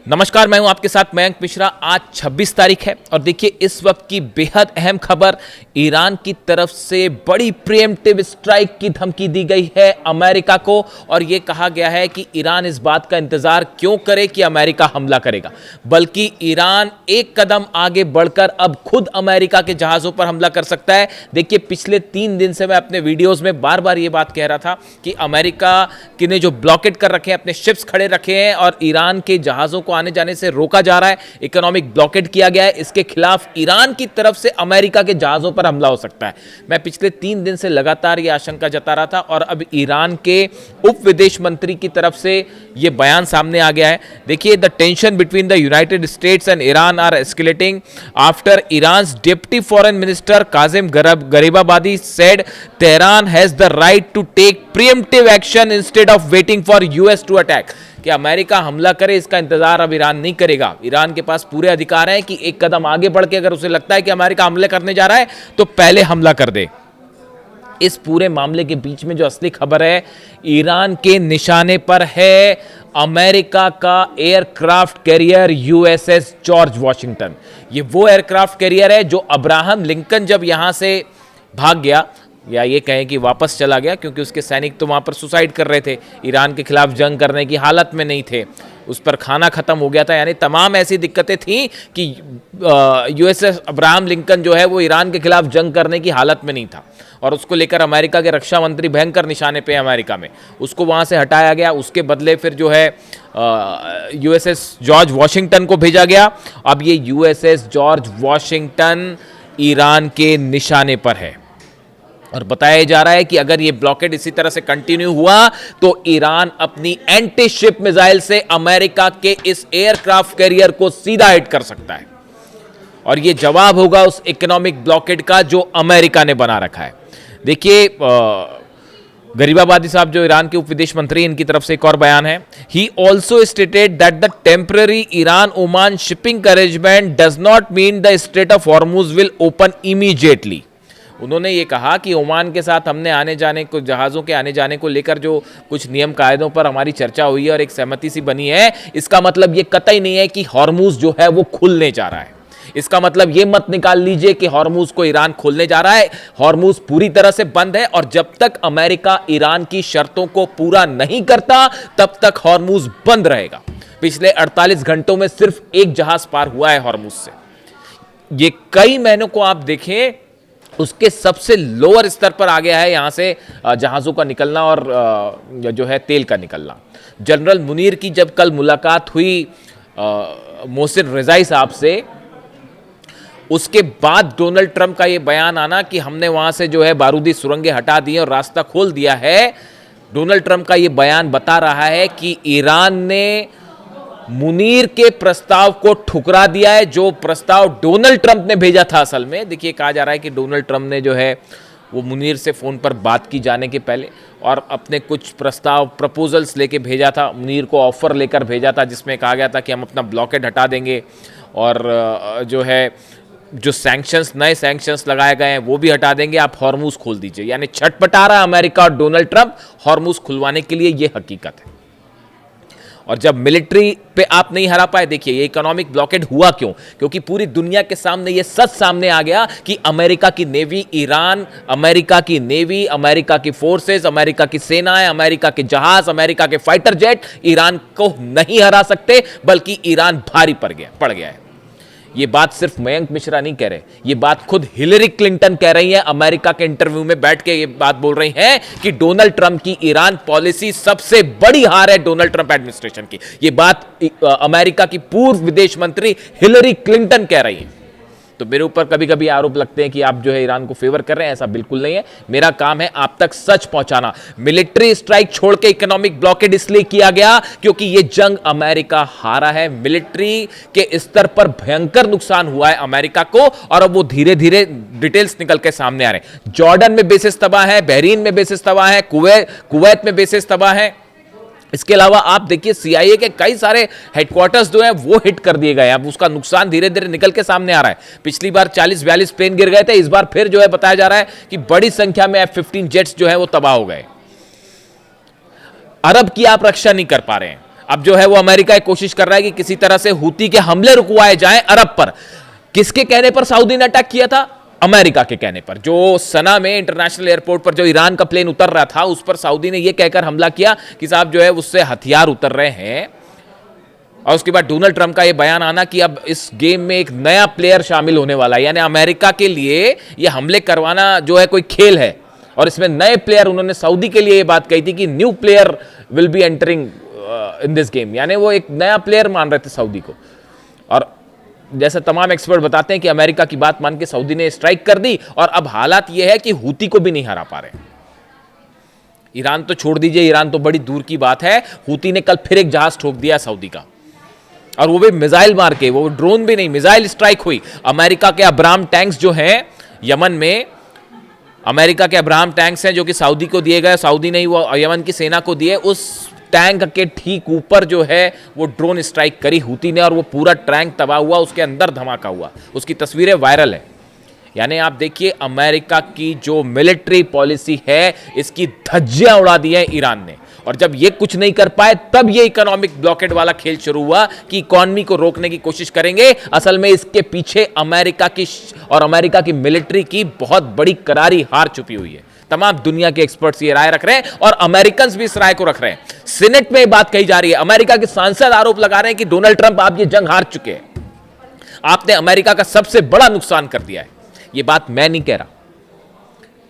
नमस्कार, मैं हूं आपके साथ मयंक मिश्रा। आज 26 तारीख है और देखिए इस वक्त की बेहद अहम खबर। ईरान की तरफ से बड़ी प्रीएम्प्टिव स्ट्राइक की धमकी दी गई है अमेरिका को और यह कहा गया है कि ईरान इस बात का इंतजार क्यों करे कि अमेरिका हमला करेगा, बल्कि ईरान एक कदम आगे बढ़कर अब खुद अमेरिका के जहाजों पर हमला कर सकता है। देखिए पिछले 3 दिन से मैं अपने वीडियोज में बार बार यह बात कह रहा था कि अमेरिका ने जो ब्लॉकेट कर रखे हैं, अपने शिप्स खड़े रखे हैं और ईरान के जहाजों को आने जाने से रोका जा रहा है, इकोनॉमिक ब्लॉकेट किया गया है। इसके खिलाफ ईरान की तरफ से अमेरिका के जहाजों पर हमला हो सकता है। मैं पिछले 3 दिन से लगातार यह आशंका जता रहा था और अब ईरान के उप विदेश मंत्री की तरफ से यह बयान सामने आ गया है। देखिए, the tension between the United States and Iran are escalating after Iran's deputy foreign minister Kazem Gharibabadi said Tehran has the right to take preemptive action instead of waiting for US to attack. कि America हमला करे इसका इंतजार अब Iran नहीं करेगा। Iran के पास पूरे अधिकार हैं कि एक कदम आगे बढ़ के अगर उसे लगता है कि अमेरिका हमले करने जा रहा है तो पहले हमला कर दे। इस पूरे मामले के बीच में जो असली खबर है, ईरान के निशाने पर है अमेरिका का aircraft carrier USS George Washington. ये वो एयरक्राफ्ट कैरियर है जो अब्राहम लिंकन जब यहां से भाग गया, या ये कहें कि वापस चला गया, क्योंकि उसके सैनिक तो वहाँ पर सुसाइड कर रहे थे, ईरान के खिलाफ जंग करने की हालत में नहीं थे, उस पर खाना ख़त्म हो गया था, यानी तमाम ऐसी दिक्कतें थीं कि यूएसएस अब्राहम लिंकन जो है वो ईरान के खिलाफ जंग करने की हालत में नहीं था और उसको लेकर अमेरिका के रक्षा मंत्री भयंकर निशाने पे अमेरिका में, उसको वहाँ से हटाया गया। उसके बदले फिर जो है यूएसएस जॉर्ज वॉशिंगटन को भेजा गया। अब ये यूएसएस जॉर्ज वॉशिंगटन ईरान के निशाने पर है और बताया जा रहा है कि अगर ये ब्लॉकेड इसी तरह से कंटिन्यू हुआ तो ईरान अपनी एंटी शिप मिसाइल से अमेरिका के इस एयरक्राफ्ट कैरियर को सीधा हिट कर सकता है और ये जवाब होगा उस इकोनॉमिक ब्लॉकेड का जो अमेरिका ने बना रखा है। देखिए, गरीबाबादी साहब जो ईरान के उप विदेश मंत्री, इनकी तरफ से एक और बयान है। He also stated that the temporary Iran Oman shipping arrangement does not mean the straight of Hormuz will open immediately. उन्होंने ये कहा कि ओमान के साथ हमने आने जाने को, जहाज़ों के आने जाने को लेकर जो कुछ नियम कायदों पर हमारी चर्चा हुई है और एक सहमति सी बनी है, इसका मतलब ये कतई नहीं है कि हॉर्मुज जो है वो खुलने जा रहा है। इसका मतलब ये मत निकाल लीजिए कि हॉर्मुज को ईरान खोलने जा रहा है। हॉर्मुज पूरी तरह से बंद है और जब तक अमेरिका ईरान की शर्तों को पूरा नहीं करता तब तक हॉर्मुज बंद रहेगा। पिछले 48 घंटों में सिर्फ एक जहाज पार हुआ है हॉर्मुज से। ये कई महीनों को आप देखें, उसके सबसे लोअर स्तर पर आ गया है यहां से जहाज़ों का निकलना और जो है तेल का निकलना। जनरल मुनीर की जब कल मुलाकात हुई मोहसिन रिजाई साहब से, उसके बाद डोनाल्ड ट्रंप का यह बयान आना कि हमने वहां से जो है बारूदी सुरंगें हटा दी और रास्ता खोल दिया है। डोनाल्ड ट्रंप का यह बयान बता रहा है कि ईरान ने मुनीर के प्रस्ताव को ठुकरा दिया है, जो प्रस्ताव डोनाल्ड ट्रंप ने भेजा था। असल में देखिए, कहा जा रहा है कि डोनाल्ड ट्रंप ने जो है वो मुनीर से फ़ोन पर बात की जाने के पहले और अपने कुछ प्रपोजल्स लेके भेजा था, मुनीर को ऑफर लेकर भेजा था, जिसमें कहा गया था कि हम अपना ब्लॉकेड हटा देंगे और जो है जो सैंक्शंस, नए सैंक्शंस लगाए गए हैं वो भी हटा देंगे, आप हॉर्मुज खोल दीजिए। यानी छटपटा रहा है अमेरिका और डोनाल्ड ट्रंप हॉर्मुज खुलवाने के लिए। ये हकीकत है। और जब मिलिट्री पे आप नहीं हरा पाए, देखिए ये इकोनॉमिक ब्लॉकेड हुआ क्यों? क्योंकि पूरी दुनिया के सामने ये सच सामने आ गया कि अमेरिका की नेवी, ईरान, अमेरिका की नेवी, अमेरिका की फोर्सेस, अमेरिका की सेनाएं, अमेरिका के जहाज, अमेरिका के फाइटर जेट ईरान को नहीं हरा सकते, बल्कि ईरान भारी पड़ गया है। ये बात सिर्फ मयंक मिश्रा नहीं कह रहे, ये बात खुद हिलरी क्लिंटन कह रही है। अमेरिका के इंटरव्यू में बैठ के ये बात बोल रही हैं कि डोनाल्ड ट्रंप की ईरान पॉलिसी सबसे बड़ी हार है डोनाल्ड ट्रंप एडमिनिस्ट्रेशन की। ये बात अमेरिका की पूर्व विदेश मंत्री हिलरी क्लिंटन कह रही है। तो मेरे ऊपर कभी कभी आरोप लगते हैं कि आप जो है ईरान को फेवर कर रहे हैं, ऐसा बिल्कुल नहीं है। मेरा काम है आप तक सच पहुंचाना। मिलिट्री स्ट्राइक छोड़ के इकोनॉमिक ब्लॉकेड इसलिए किया गया क्योंकि यह जंग अमेरिका हारा है। मिलिट्री के स्तर पर भयंकर नुकसान हुआ है अमेरिका को और अब वो धीरे धीरे डिटेल्स निकल के सामने आ रहे हैं। जॉर्डन में बेसिस तबाह है, बहरीन में बेसिस तबाह है, कुवैत में बेसिस तबाह है। इसके अलावा आप देखिए सीआईए के कई सारे हेडक्वार्टर्स जो है वो हिट कर दिए गए। अब उसका नुकसान धीरे धीरे निकल के सामने आ रहा है। पिछली बार 40-42 प्लेन गिर गए थे, इस बार फिर जो है बताया जा रहा है कि बड़ी संख्या में F-15 जेट्स जो है वो तबाह हो गए। अरब की आप रक्षा नहीं कर पा रहे हैं। अब जो है वो अमेरिका एक कोशिश कर रहा है कि किसी तरह से हूती के हमले रुकवाए जाएं अरब पर। किसके कहने पर सऊदी ने अटैक किया था? अमेरिका के कहने पर। जो सना में इंटरनेशनल एयरपोर्ट पर जो ईरान का प्लेन उतर रहा था उस पर सऊदी ने यह कहकर हमला किया कि साहब जो है उससे हथियार उतर रहे हैं। और उसके बाद डोनाल्ड ट्रंप का यह बयान आना कि अब इस गेम में एक नया प्लेयर शामिल होने वाला है, यानी अमेरिका के लिए यह हमले करवाना जो है कोई खेल है और इसमें नए प्लेयर, उन्होंने सऊदी के लिए यह बात कही थी कि new player will be entering in this game, यानी वो एक नया प्लेयर मान रहे थे सऊदी को। और जैसे तमाम एक्सपर्ट बताते हैं कि अमेरिका की बात मान के सऊदी ने स्ट्राइक कर दी और अब हालात यह है कि हूती को भी नहीं हरा पा रहे। ईरान तो छोड़ दीजिए, ईरान तो बड़ी दूर की बात है, हूती ने कल फिर एक जहाज ठोक दिया सऊदी का, और वो भी मिसाइल मार के, वो ड्रोन भी नहीं, मिसाइल स्ट्राइक हुई। अमेरिका के अब्राहम टैंक्स जो हैं यमन में, अमेरिका के अब्राहम टैंक्स हैं जो कि सऊदी को दिए गए, सऊदी ने ही वो यमन की सेना को दिए, उस टैंक के ठीक ऊपर जो है वो ड्रोन स्ट्राइक करी हूती ने और वो पूरा टैंक तबाह हुआ, उसके अंदर धमाका हुआ, उसकी तस्वीरें वायरल है। यानी आप देखिए अमेरिका की जो मिलिट्री पॉलिसी है इसकी धज्जियां उड़ा दी है ईरान ने, और जब ये कुछ नहीं कर पाए तब ये इकोनॉमिक ब्लॉकेड वाला खेल शुरू हुआ कि इकोनॉमी को रोकने की कोशिश करेंगे। असल में इसके पीछे अमेरिका की और अमेरिका की मिलिट्री की बहुत बड़ी करारी हार छुपी हुई है। तमाम दुनिया के एक्सपर्ट्स ये राय रख रहे हैं और अमेरिकन भी इस राय को रख रहे हैं। सीनेट में बात कही जा रही है, अमेरिका के सांसद आरोप लगा रहे हैं कि डोनाल्ड ट्रंप आप ये जंग हार चुके हैं, आपने अमेरिका का सबसे बड़ा नुकसान कर दिया है। ये बात मैं नहीं कह रहा,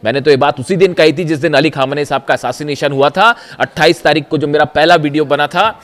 मैंने तो ये बात उसी दिन कही थी जिस दिन अली खामनेई साहब का असैसिनेशन हुआ था। 28 तारीख को जो मेरा पहला वीडियो बना था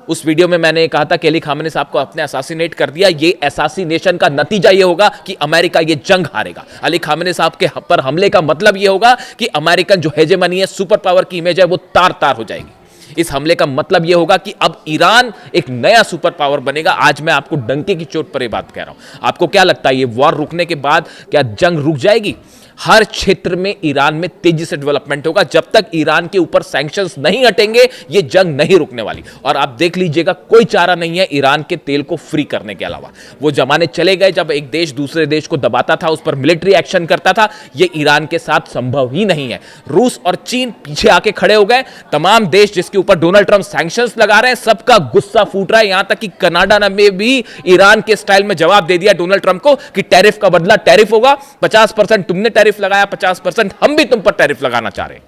उस वीडियो में मैंने कहा था कि अली खामनेई साहब को अपने असैसिनेट कर दिया। ये असैसिनेशन का नतीजा ये होगा कि अमेरिका ये जंग हारेगा। अली खामनेई साहब के पर हमले का मतलब ये होगा कि अमेरिकन जो हेजेमनी है, सुपर पावर की इमेज है, वो तार तार हो जाएगी। इस हमले का मतलब यह होगा कि अब ईरान एक नया सुपर पावर बनेगा। आज मैं आपको डंके की चोट पर यह बात कह रहा हूं। आपको क्या लगता है ये वॉर रुकने के बाद क्या जंग रुक जाएगी? हर क्षेत्र में ईरान में तेजी से डेवलपमेंट होगा। जब तक ईरान के ऊपर सैंक्शंस नहीं हटेंगे ये जंग नहीं रुकने वाली। और आप देख लीजिएगा कोई चारा नहीं है ईरान के तेल को फ्री करने के अलावा। वो जमाने चले गए जब एक देश दूसरे देश को दबाता था, उस पर मिलिट्री एक्शन करता था। ये ईरान के साथ संभव ही नहीं है। रूस और चीन पीछे आके खड़े हो गए। तमाम देश जिसके ऊपर डोनाल्ड ट्रंप सैंक्शंस लगा रहे हैं सबका गुस्सा फूट रहा है। यहां तक कि कनाडा ने भी ईरान के स्टाइल में जवाब दे दिया डोनाल्ड ट्रंप को कि टैरिफ का बदला टैरिफ होगा। 50% तुमने टैरिफ लगाया, 50% हम भी तुम पर टैरिफ लगाना चाह रहे हैं।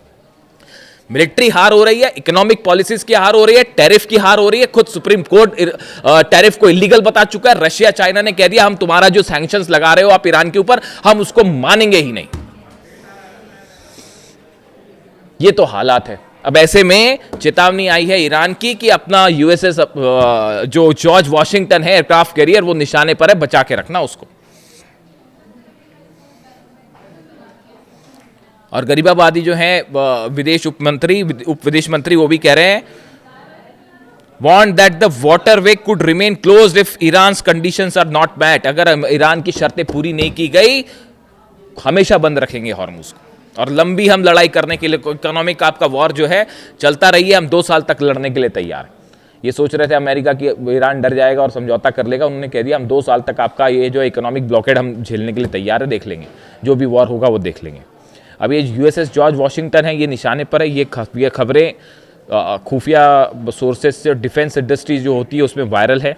मिलिट्री हार हो रही है, इकोनॉमिक पॉलिसीज की हार हो रही है, टैरिफ की हार हो रही है। खुद सुप्रीम कोर्ट टैरिफ को इलीगल बता चुका है। रशिया चाइना ने कह दिया हम तुम्हारा जो सैंक्शंस लगा रहे हो आप ईरान के ऊपर, हम उसको मानेंगे ही नहीं। ये तो हालात है। अब ऐसे में चेतावनी आई है ईरान की कि अपना यूएसएस जो जॉर्ज वॉशिंगटन है एयरक्राफ्ट कैरियर, वो निशाने पर है, बचा के रखना उसको। और गरीबाबादी जो है विदेश उप विदेश मंत्री वो भी कह रहे हैं want that the waterway could remain closed if Iran's conditions are not met. अगर ईरान की शर्तें पूरी नहीं की गई हमेशा बंद रखेंगे हॉर्मुज को। और लंबी हम लड़ाई करने के लिए, इकोनॉमिक आपका वॉर जो है चलता रही है, हम 2 साल तक लड़ने के लिए तैयार हैं। ये सोच रहे थे अमेरिका की ईरान डर जाएगा और समझौता कर लेगा, उन्होंने कह दिया हम 2 साल तक आपका ये जो इकोनॉमिक ब्लॉकेड हम झेलने के लिए तैयार है, देख लेंगे जो भी वॉर होगा वो देख लेंगे। अब ये यूएसएस जॉर्ज वॉशिंगटन है, ये निशाने पर है। ये खबरें खुफिया सोर्सेज से डिफेंस इंडस्ट्रीज जो होती है उसमें वायरल है।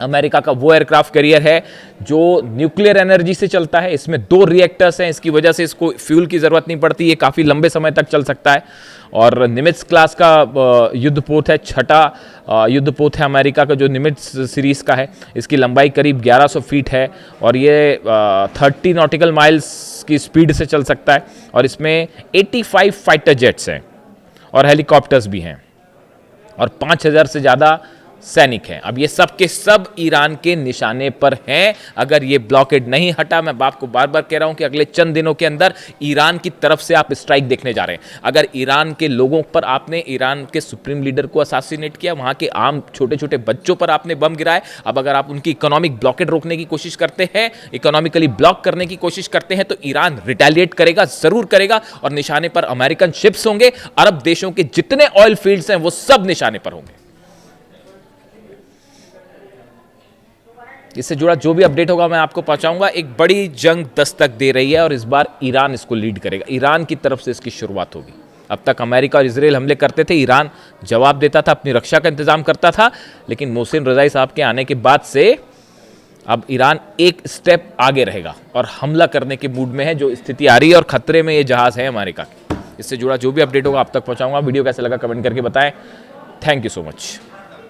अमेरिका का वो एयरक्राफ्ट कैरियर है जो न्यूक्लियर एनर्जी से चलता है। इसमें 2 रिएक्टर्स हैं, इसकी वजह से इसको फ्यूल की ज़रूरत नहीं पड़ती। ये काफ़ी लंबे समय तक चल सकता है। और निमित्ज क्लास का युद्धपोत है, 6ठा युद्धपोत है अमेरिका का जो निमित्ज सीरीज़ का है। इसकी लंबाई करीब 1100 फीट है और ये 30 नॉटिकल माइल्स की स्पीड से चल सकता है। और इसमें 85 फाइटर जेट्स हैं और हेलीकॉप्टर्स भी हैं और 5000 से ज़्यादा सैनिक हैं। अब ये सब के सब ईरान के निशाने पर हैं। अगर ये ब्लॉकेड नहीं हटा, मैं आपको बार बार कह रहा हूं कि अगले चंद दिनों के अंदर ईरान की तरफ से आप स्ट्राइक देखने जा रहे हैं। अगर ईरान के लोगों पर आपने, ईरान के सुप्रीम लीडर को असैसिनेट किया, वहां के आम छोटे छोटे बच्चों पर आपने बम गिराए, अब अगर आप उनकी इकोनॉमिक ब्लॉकेड रोकने की कोशिश करते हैं, इकोनॉमिकली ब्लॉक करने की कोशिश करते हैं, तो ईरान रिटेलिएट करेगा, जरूर करेगा। और निशाने पर अमेरिकन शिप्स होंगे, अरब देशों के जितने ऑयल फील्ड्स हैं वो सब निशाने पर होंगे। इससे जुड़ा जो भी अपडेट होगा मैं आपको पहुंचाऊंगा। एक बड़ी जंग दस्तक दे रही है और इस बार ईरान इसको लीड करेगा। ईरान की तरफ से इसकी शुरुआत होगी। अब तक अमेरिका और इजराइल हमले करते थे, ईरान जवाब देता था, अपनी रक्षा का इंतजाम करता था, लेकिन मोहसिन रजाई साहब के आने के बाद से अब ईरान एक स्टेप आगे रहेगा और हमला करने के मूड में है। जो स्थिति आ रही है और खतरे में ये जहाज है अमेरिका की। इससे जुड़ा जो भी अपडेट होगा आप तक पहुंचाऊंगा। वीडियो कैसा लगा कमेंट करके बताएं। Thank you so much.